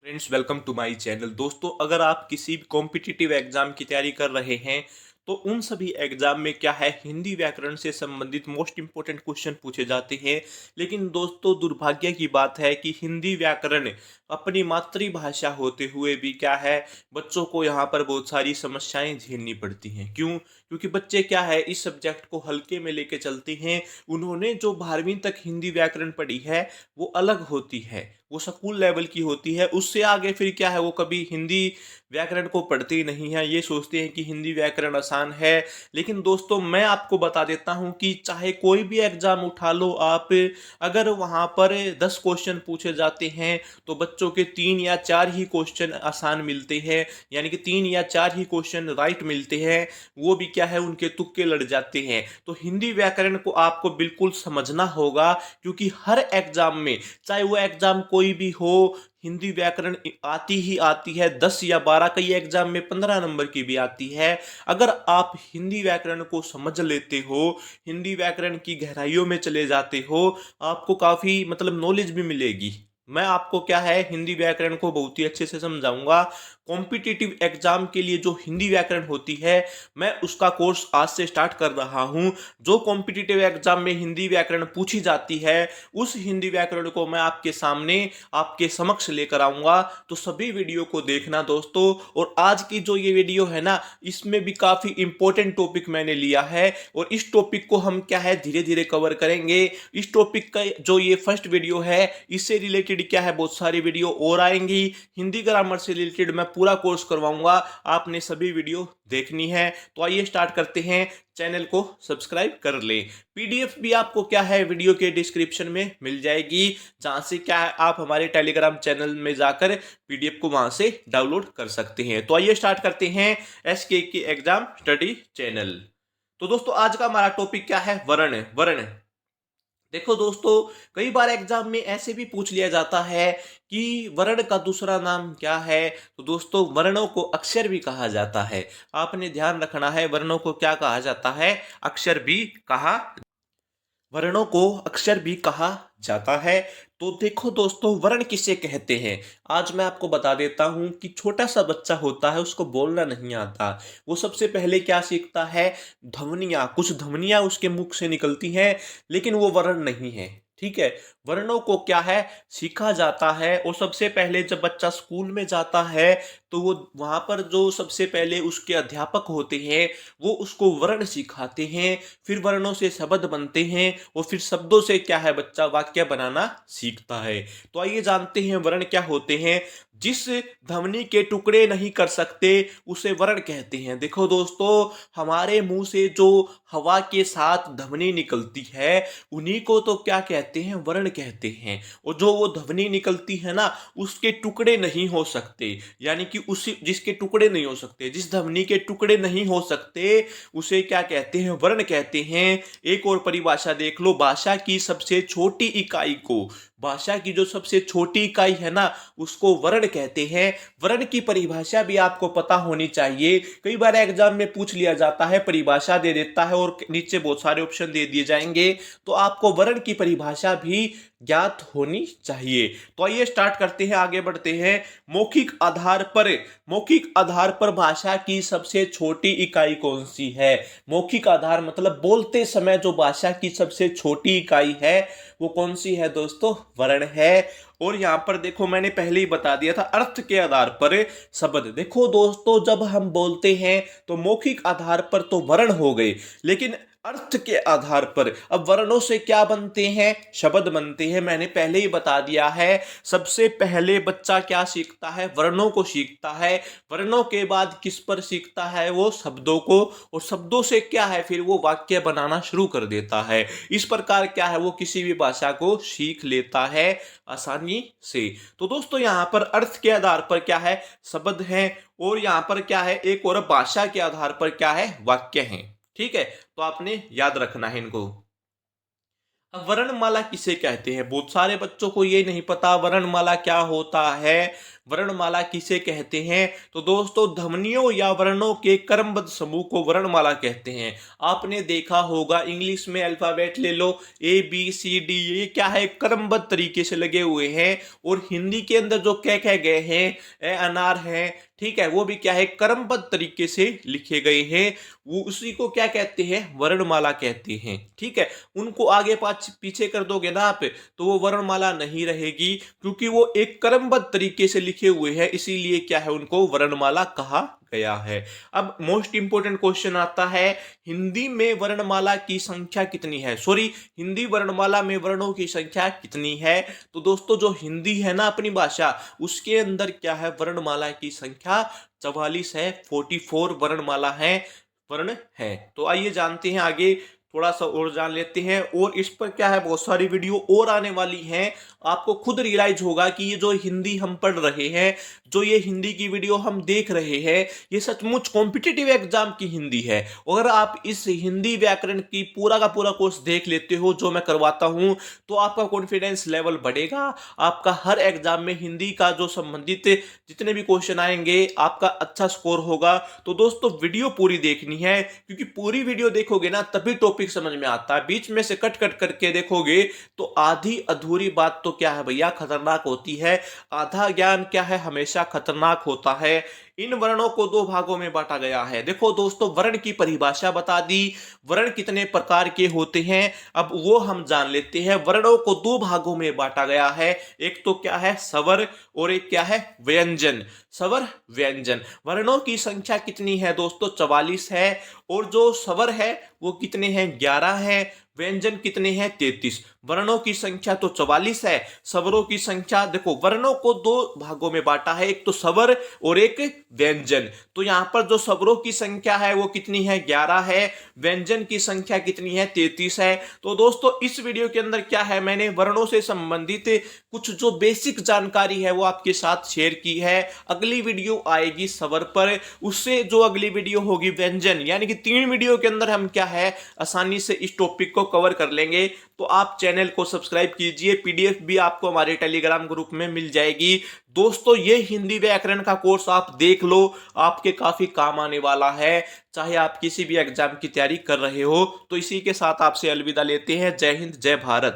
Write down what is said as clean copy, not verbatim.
Friends, welcome to my channel. दोस्तों, अगर आप किसी भी कॉम्पिटिटिव एग्जाम की तैयारी कर रहे हैं तो उन सभी एग्जाम में क्या है, हिंदी व्याकरण से संबंधित मोस्ट इंपोर्टेंट क्वेश्चन पूछे जाते हैं। लेकिन दोस्तों, दुर्भाग्य की बात है कि हिंदी व्याकरण अपनी मातृभाषा होते हुए भी क्या है, बच्चों को यहाँ पर बहुत सारी समस्याएं झेलनी पड़ती हैं। क्यों? क्योंकि बच्चे क्या है, इस सब्जेक्ट को हल्के में लेके चलते हैं। उन्होंने जो 12वीं तक हिंदी व्याकरण पढ़ी है वो अलग होती है, वो स्कूल लेवल की होती है। उससे आगे फिर क्या है, वो कभी हिंदी व्याकरण को पढ़ते ही नहीं है। ये सोचते हैं कि हिंदी व्याकरण आसान है। लेकिन दोस्तों, मैं आपको बता देता हूं कि चाहे कोई भी एग्जाम उठा लो आप, अगर वहां पर 10 क्वेश्चन पूछे जाते हैं तो बच्चों के 3 या 4 ही क्वेश्चन आसान मिलते हैं, यानी कि 3 या 4 ही क्वेश्चन राइट मिलते हैं। वो भी क्या है, उनके तुक्के लड़ जाते हैं। तो हिंदी व्याकरण को आपको बिल्कुल समझना होगा, क्योंकि हर एग्जाम में, चाहे वो एग्जाम कोई भी हो, हिंदी व्याकरण आती ही आती है। 10 या 12, कई एग्जाम में 15 नंबर की भी आती है। अगर आप हिंदी व्याकरण को समझ लेते हो, हिंदी व्याकरण की गहराइयों में चले जाते हो, आपको काफी नॉलेज भी मिलेगी। मैं आपको क्या है, हिंदी व्याकरण को बहुत ही अच्छे से समझाऊंगा। कॉम्पिटिटिव एग्जाम के लिए जो हिंदी व्याकरण होती है, मैं उसका कोर्स आज से स्टार्ट कर रहा हूं। जो कॉम्पिटिटिव एग्जाम में हिंदी व्याकरण पूछी जाती है, उस हिंदी व्याकरण को मैं आपके सामने, आपके समक्ष लेकर आऊंगा। तो सभी वीडियो को देखना दोस्तों। और आज की जो ये वीडियो है ना, इसमें भी काफी इंपॉर्टेंट टॉपिक मैंने लिया है, और इस टॉपिक को हम क्या है, धीरे धीरे कवर करेंगे। इस टॉपिक का जो ये फर्स्ट वीडियो है, इससे रिलेटेड क्या है, बहुत सारी वीडियो और आएंगी। हिंदी ग्रामर से रिलेटेड मैं पूरा कोर्स करवाऊंगा, आपने सभी वीडियो देखनी है। तो आइए स्टार्ट करते हैं। चैनल को सब्सक्राइब कर लें। पीडीएफ भी आपको क्या है, वीडियो के डिस्क्रिप्शन में मिल जाएगी, जहां से क्या है, आप हमारे टेलीग्राम चैनल में जाकर पीडीएफ को वहां से डाउनलोड कर सकते हैं। तो आइए स्टार्ट करते हैं एसके की एग्जाम स्टडी चैनल। तो दोस्तों, आज का हमारा टॉपिक क्या है, वर्ण। वर्ण देखो दोस्तों, कई बार एग्जाम में ऐसे भी पूछ लिया जाता है कि वर्ण का दूसरा नाम क्या है। तो दोस्तों, वर्णों को अक्षर भी कहा जाता है। आपने ध्यान रखना है, वर्णों को क्या कहा जाता है, अक्षर भी कहा, वर्णों को अक्षर भी कहा जाता है। तो देखो दोस्तों, वर्ण किसे कहते हैं, आज मैं आपको बता देता हूं कि छोटा सा बच्चा होता है, उसको बोलना नहीं आता। वो सबसे पहले क्या सीखता है, ध्वनियां, कुछ ध्वनियां उसके मुख से निकलती हैं, लेकिन वो वर्ण नहीं है। ठीक है, वर्णों को क्या है, सीखा जाता है। और सबसे पहले जब बच्चा स्कूल में जाता है, तो वो वहां पर जो सबसे पहले उसके अध्यापक होते हैं, वो उसको वर्ण सिखाते हैं। फिर वर्णों से शब्द बनते हैं, और फिर शब्दों से क्या है, बच्चा वाक्य बनाना सीखता है। तो आइए जानते हैं वर्ण क्या होते हैं। जिस ध्वनि के टुकड़े नहीं कर सकते, उसे वर्ण कहते हैं। देखो दोस्तों, हमारे मुंह से जो हवा के साथ ध्वनि निकलती है, उन्हीं को तो क्या कहते हैं, वर्ण कहते हैं। और जो वो ध्वनि निकलती है ना, उसके टुकड़े नहीं हो सकते, यानी कि उसी जिसके टुकड़े नहीं हो सकते, जिस ध्वनि के टुकड़े नहीं हो सकते, उसे क्या कहते हैं, वर्ण कहते हैं। एक और परिभाषा देख लो, भाषा की सबसे छोटी इकाई को, भाषा की जो सबसे छोटी इकाई है ना, उसको वर्ण कहते हैं। वर्ण की परिभाषा भी आपको पता होनी चाहिए। कई बार एग्जाम में पूछ लिया जाता है, परिभाषा दे देता है और नीचे बहुत सारे ऑप्शन दे दिए जाएंगे, तो आपको वर्ण की परिभाषा भी ज्ञात होनी चाहिए। तो आइए स्टार्ट करते हैं, आगे बढ़ते हैं। मौखिक आधार पर, मौखिक आधार पर भाषा की सबसे छोटी इकाई कौन सी है। मौखिक आधार मतलब बोलते समय जो भाषा की सबसे छोटी इकाई है, वो कौन सी है दोस्तों, वर्ण है। और यहां पर देखो, मैंने पहले ही बता दिया था, अर्थ के आधार पर शब्द। देखो दोस्तों, जब हम बोलते हैं तो मौखिक आधार पर तो वर्ण हो गए, लेकिन अर्थ के आधार पर अब वर्णों से क्या बनते हैं, शब्द बनते हैं। मैंने पहले ही बता दिया है, सबसे पहले बच्चा क्या सीखता है, वर्णों को सीखता है। वर्णों के बाद किस पर सीखता है, वो शब्दों को। और शब्दों से क्या है, फिर वो वाक्य बनाना शुरू कर देता है। इस प्रकार क्या है, वो किसी भी भाषा को सीख लेता है आसानी से। तो दोस्तों, यहां पर अर्थ के आधार पर क्या है, शब्द हैं, और यहां पर क्या है, एक और भाषा के आधार पर क्या है, वाक्य हैं। ठीक है, तो आपने याद रखना है इनको। अब वर्णमाला किसे कहते हैं, बहुत सारे बच्चों को ये नहीं पता वर्णमाला क्या होता है। वर्णमाला किसे कहते हैं? तो दोस्तों ध्वनियों या वर्णों के क्रमबद्ध समूह को वर्णमाला कहते हैं। आपने देखा होगा इंग्लिश में अल्फाबेट ले लो, ए बी सी डी, ये क्या है क्रमबद्ध तरीके से लगे हुए हैं। और हिंदी के अंदर जो कह गए हैं, ए अनार है, ठीक है, वो भी क्या है क्रमबद्ध तरीके से लिखे गए हैं। वो उसी को क्या कहते हैं? वर्णमाला कहते हैं। ठीक है, उनको आगे पीछे कर दोगे ना आप तो वो वर्णमाला नहीं रहेगी, क्योंकि वो एक क्रमबद्ध तरीके से लिखे हुए हैं, इसीलिए क्या है उनको वर्णमाला कहा गया है। अब मोस्ट इंपोर्टेंट क्वेश्चन आता है, हिंदी में वर्णमाला की संख्या कितनी है? सॉरी, हिंदी वर्णमाला में वर्णों की संख्या कितनी है? तो दोस्तों जो हिंदी है ना अपनी भाषा, उसके अंदर क्या है वर्णमाला की संख्या 44 है, 44 वर्णमाला है, वर्ण है। तो आइए जानते हैं आगे, थोड़ा सा और जान लेते हैं। और इस पर क्या है बहुत सारी वीडियो और आने वाली हैं। आपको खुद रियलाइज होगा कि ये जो हिंदी हम पढ़ रहे हैं, जो ये हिंदी की वीडियो हम देख रहे हैं, ये सचमुच कॉम्पिटिटिव एग्जाम की हिंदी है। अगर आप इस हिंदी व्याकरण की पूरा का पूरा कोर्स देख लेते हो जो मैं करवाता हूं, तो आपका कॉन्फिडेंस लेवल बढ़ेगा। आपका हर एग्जाम में हिंदी का जो संबंधित जितने भी क्वेश्चन आएंगे, आपका अच्छा स्कोर होगा। तो दोस्तों वीडियो पूरी देखनी है, क्योंकि पूरी वीडियो देखोगे ना तभी टॉपिक समझ में आता है। बीच में से कट कट करके देखोगे तो आधी अधूरी बात तो क्या है भैया खतरनाक होती है। आधा ज्ञान क्या है हमेशा खतरनाक होता है। इन वर्णों को दो भागों में बांटा गया है। देखो दोस्तों, वर्ण की परिभाषा बता दी, वर्ण कितने प्रकार के होते हैं अब वो हम जान लेते हैं। वर्णों को दो भागों में बांटा गया है, एक तो क्या है स्वर और एक क्या है व्यंजन। स्वर व्यंजन। वर्णों की संख्या कितनी है दोस्तों? 44 है। और जो स्वर है वो कितने हैं? 11 है। व्यंजन कितने हैं? 33। वर्णों की संख्या तो 44 है, स्वरों की संख्या देखो, वर्णों को दो भागों में बांटा है, एक तो स्वर और एक व्यंजन। तो यहां पर जो स्वरों की संख्या है वो कितनी है? 11 है। व्यंजन की संख्या कितनी है? 33 है। तो दोस्तों इस वीडियो के अंदर क्या है, मैंने वर्णों से संबंधित कुछ जो बेसिक जानकारी है वो आपके साथ शेयर की है। अगली वीडियो आएगी स्वर पर, उससे जो अगली वीडियो होगी व्यंजन, यानी कि 3 वीडियो के अंदर हम क्या है आसानी से इस टॉपिक को कवर कर लेंगे। तो आप चैनल को सब्सक्राइब कीजिए, पीडीएफ भी आपको हमारे टेलीग्राम ग्रुप में मिल जाएगी। दोस्तों ये हिंदी व्याकरण का कोर्स आप देख लो, आपके काफी काम आने वाला है, चाहे आप किसी भी एग्जाम की तैयारी कर रहे हो। तो इसी के साथ आपसे अलविदा लेते हैं। जय हिंद, जय भारत।